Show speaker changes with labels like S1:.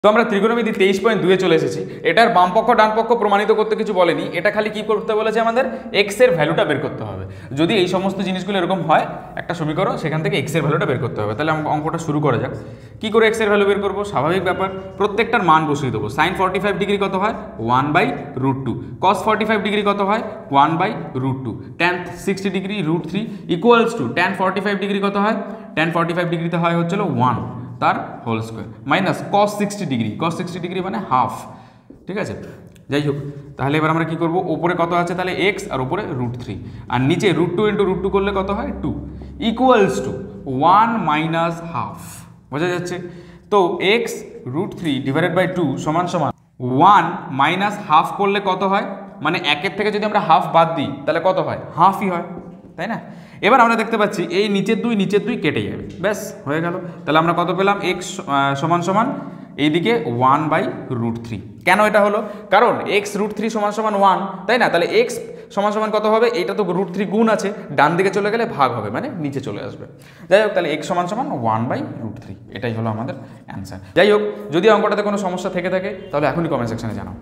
S1: তো আমরা ত্রিকোণমিতি 23.2 চলে এসেছি। এটার বাম পক্ষ ডান পক্ষ প্রমাণিত করতে কিছু বলেনি, এটা খালি কি করতে বলেছে আমাদের এক্স এর ভ্যালুটা বের করতে হবে। যদি এই সমস্ত জিনিসগুলো এরকম হয় একটা সমীকরণ, সেখান থেকে এক্স এর ভ্যালুটা বের করতে হবে। তাহলে অঙ্কটা শুরু করা যাক। কি করে এক্স এর ভ্যালু বের করবো? স্বাভাবিক ব্যাপার, প্রত্যেকটার মান বসিয়ে দেবো। সাইন 45 ডিগ্রি কত হয়? 1/√2। কস 45 ডিগ্রি কত হয়? 1/√2। Tan 60 degree √3 equals to tan 45 degree কত হয়? ট্যান 45 ডিগ্রিতে হয় হচ্ছিল 1 তার whole square minus cos 60 degree, cos 60 degree মানে হাফ। ঠিক আছে, যাই হোক, তাহলে এবার আমরা কি করব? ওপরে কত আছে তাহলে এক্স, আর ওপরে √3, আর নিচে √2 × √2 করলে কত হয়? 2 ইকুয়ালস টু 1 মাইনাস হাফ। বোঝা যাচ্ছে? তো এক্স √3 ডিভাইডেড বাই 2 সমান সমান 1 মাইনাস হাফ করলে কত হয়? মানে একের থেকে যদি আমরা হাফ বাদ দিই তাহলে কত হয়? হাফই হয়, তাই না? এবার আমরা দেখতে পাচ্ছি এই নিচের দুই কেটে যাবে, ব্যাস হয়ে গেল। তাহলে আমরা কত পেলাম? এক্স সমান সমান এইদিকে 1/√3। কেন এটা হলো? কারণ এক্স √3 সমান সমান 1, তাই না? তাহলে এক্স সমান সমান কত হবে? এটা তো √3 গুণ আছে, ডান দিকে চলে গেলে ভাগ হবে, মানে নিচে চলে আসবে। যাই হোক, তাহলে এক্স সমান সমান 1/√3, এটাই হলো আমাদের অ্যান্সার। যাই হোক, যদি অঙ্কটাতে কোনো সমস্যা থেকে থাকে তাহলে এখনই কমেন্ট সেকশনে জানাও।